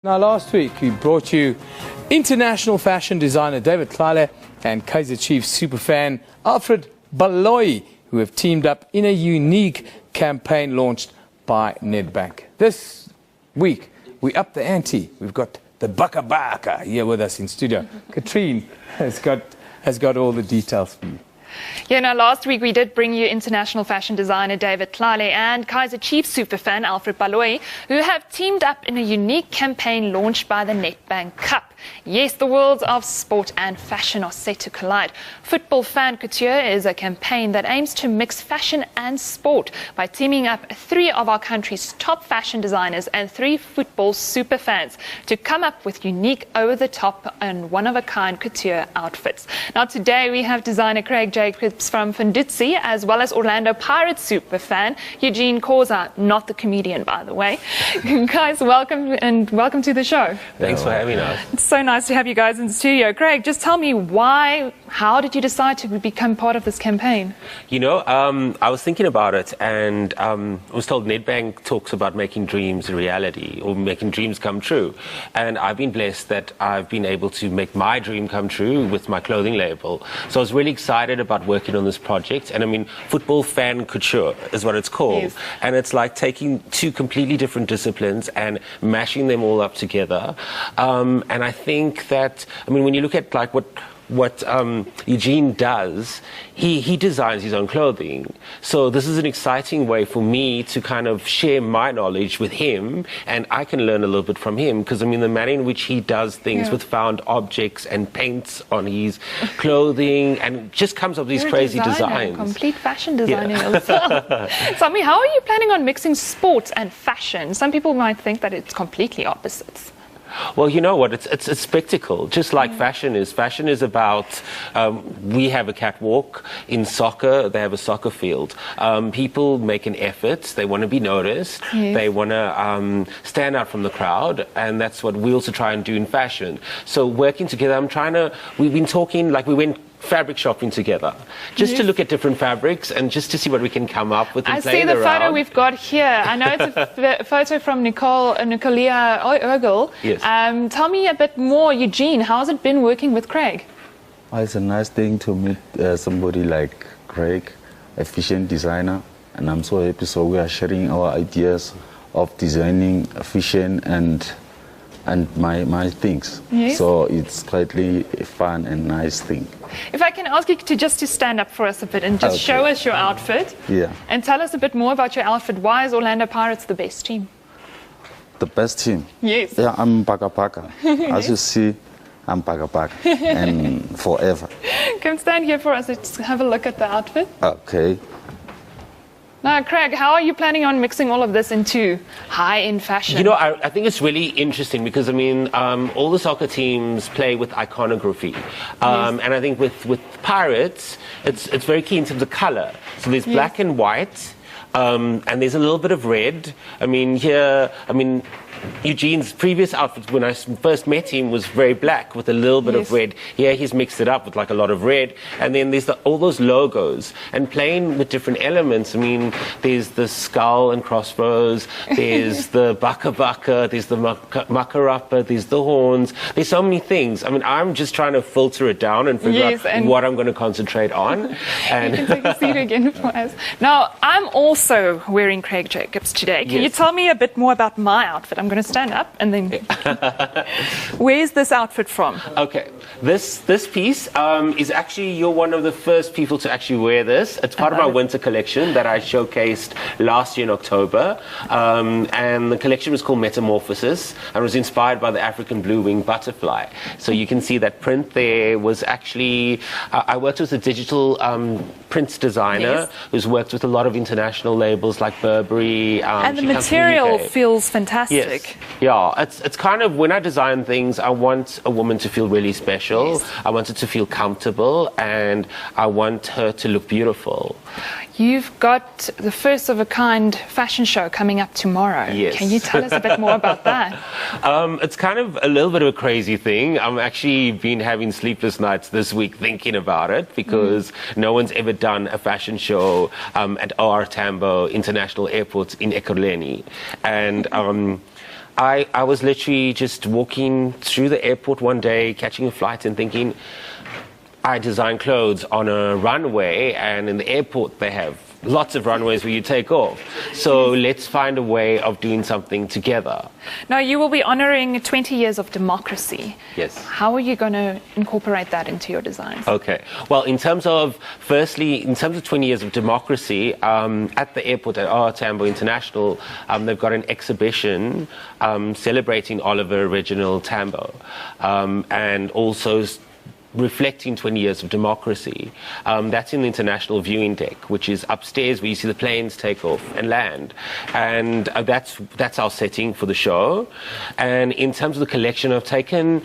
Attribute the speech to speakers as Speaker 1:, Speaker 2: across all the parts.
Speaker 1: Now, last week we brought you international fashion designer David Tlale and Kaizer Chiefs superfan Alfred Baloyi, who have teamed up in a unique campaign launched by Nedbank. This week we up the ante. We've got the Baka Baka here with us in studio. Katrine has got all the details for you.
Speaker 2: Yeah, no, last week we did bring you international fashion designer David Tlale and Kaizer Chiefs superfan Alfred Baloyi, who have teamed up in a unique campaign launched by the Nedbank Cup. Yes, the worlds of sport and fashion are set to collide. Football Fan Couture is a campaign that aims to mix fashion and sport by teaming up 3 of our country's top fashion designers and 3 football superfans to come up with unique, over-the-top and one-of-a-kind couture outfits. Now today we have designer Craig Jacobs from Fundudzi, as well as Orlando Pirates superfan Eugene Corza, not the comedian, by the way. Guys, welcome to the show.
Speaker 3: Thanks for having us.
Speaker 2: It's so nice to have you guys in the studio. Craig, just tell me how did you decide to become part of this campaign?
Speaker 3: You know, I was thinking about it, and I was told Nedbank talks about making dreams a reality or making dreams come true. And I've been blessed that I've been able to make my dream come true with my clothing label. So I was really excited about working on this project. And I mean, Football Fan Couture is what it's called.
Speaker 2: Yes.
Speaker 3: And it's like taking 2 completely different disciplines and mashing them all up together. And I think that, I mean, when you look at like what Eugene does, he designs his own clothing. So this is an exciting way for me to kind of share my knowledge with him, and I can learn a little bit from him, because I mean the manner in which he does things with found objects and paints on his clothing and just comes up with these crazy designs.
Speaker 2: Complete fashion designer yourself. So I mean, how are you planning on mixing sports and fashion? Some people might think that it's completely opposites.
Speaker 3: Well, you know what? It's a spectacle, just like fashion is. Fashion is about, we have a catwalk. In soccer, they have a soccer field. People make an effort. They want to be noticed.
Speaker 2: Yes.
Speaker 3: They want to stand out from the crowd. And that's what we also try and do in fashion. So working together, we've been talking, like we went fabric shopping together, just to look at different fabrics and just to see what we can come up with.
Speaker 2: I see the photo we've got here. I know it's a photo from Nicolia Ogle.
Speaker 3: Yes.
Speaker 2: Tell me a bit more, Eugene. How has it been working with Craig?
Speaker 4: It's a nice thing to meet somebody like Craig, a fashion designer, and I'm so happy. So we are sharing our ideas of designing fashion and my things.
Speaker 2: Yes.
Speaker 4: So it's quite a fun and nice thing.
Speaker 2: If I can ask you to stand up for us a bit and just show us your outfit.
Speaker 4: Yeah.
Speaker 2: And tell us a bit more about your outfit. Why is Orlando Pirates the best team?
Speaker 4: The best team?
Speaker 2: Yes.
Speaker 4: Yeah, I'm Baka Baka. As you see, I'm Baka Baka. And forever.
Speaker 2: Come stand here for us. Let's have a look at the outfit.
Speaker 4: Okay.
Speaker 2: Now, Craig, how are you planning on mixing all of this into high-end fashion?
Speaker 3: You know, I think it's really interesting because, I mean, all the soccer teams play with iconography. And I think with Pirates, it's very key in terms of color. So there's black and white, and there's a little bit of red. I mean, Eugene's previous outfit when I first met him was very black with a little bit of red. Here he's mixed it up with like a lot of red. And then there's all those logos and playing with different elements. I mean, there's the skull and crossbows, there's the Baka Baka, there's the Makarapa, there's the horns. There's so many things. I mean, I'm just trying to filter it down and figure out what I'm going to concentrate on. And
Speaker 2: you can take a seat again for us. Now, I'm also wearing Craig Jacobs today. Can you tell me a bit more about my outfit? I'm going to stand up and then where's this outfit from?
Speaker 3: Okay, this piece is actually, you're one of the first people to actually wear this. It's part of my winter collection that I showcased last year in October, and the collection was called Metamorphosis and was inspired by the African blue-winged butterfly. So you can see that print there was actually, I worked with a digital print designer who's worked with a lot of international labels like Burberry.
Speaker 2: And the material feels fantastic.
Speaker 3: Yes. Yeah, it's kind of, when I design things, I want a woman to feel really special.
Speaker 2: Yes.
Speaker 3: I want her to feel comfortable, and I want her to look beautiful.
Speaker 2: You've got the first of a kind fashion show coming up tomorrow.
Speaker 3: Yes.
Speaker 2: Can you tell us a bit more about that?
Speaker 3: It's kind of a little bit of a crazy thing. I'm actually been having sleepless nights this week thinking about it because no one's ever done a fashion show at OR Tambo International Airport in Ekurhuleni. And I was literally just walking through the airport one day, catching a flight and thinking, I design clothes on a runway, and in the airport they have lots of runways where you take off. So let's find a way of doing something together.
Speaker 2: Now, you will be honoring 20 years of democracy.
Speaker 3: Yes.
Speaker 2: How are you going to incorporate that into your designs?
Speaker 3: Okay. Well, firstly, in terms of 20 years of democracy, at the airport at OR Tambo International, they've got an exhibition celebrating Oliver Reginald Tambo, and also reflecting 20 years of democracy. That's in the International Viewing Deck, which is upstairs where you see the planes take off and land. And that's our setting for the show. And in terms of the collection, I've taken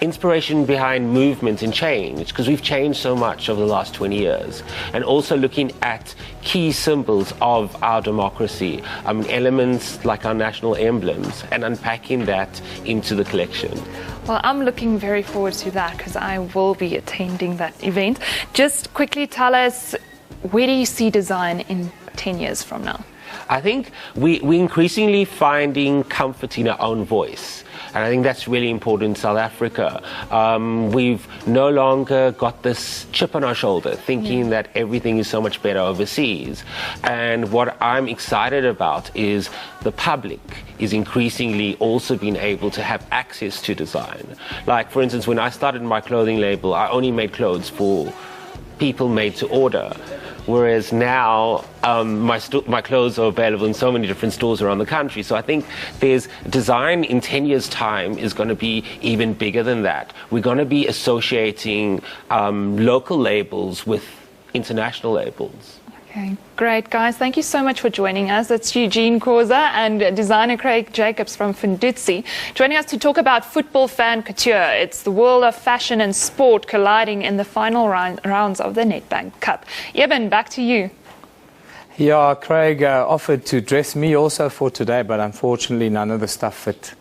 Speaker 3: inspiration behind movement and change, because we've changed so much over the last 20 years. And also looking at key symbols of our democracy, elements like our national emblems, and unpacking that into the collection.
Speaker 2: Well, I'm looking very forward to that because I will be attending that event. Just quickly tell us, where do you see design in 10 years from now?
Speaker 3: I think we're increasingly finding comfort in our own voice. And I think that's really important in South Africa. We've no longer got this chip on our shoulder thinking that everything is so much better overseas. And what I'm excited about is the public is increasingly also being able to have access to design. Like, for instance, when I started my clothing label, I only made clothes for people made to order. Whereas now, my clothes are available in so many different stores around the country. So I think there's design in 10 years' time is going to be even bigger than that. We're going to be associating local labels with international labels.
Speaker 2: Okay, great, guys. Thank you so much for joining us. That's Eugene Causa and designer Craig Jacobs from Fundudzi, joining us to talk about football fan couture. It's the world of fashion and sport colliding in the final rounds of the Nedbank Cup. Eben, back to you.
Speaker 1: Yeah, Craig offered to dress me also for today, but unfortunately none of the stuff fit.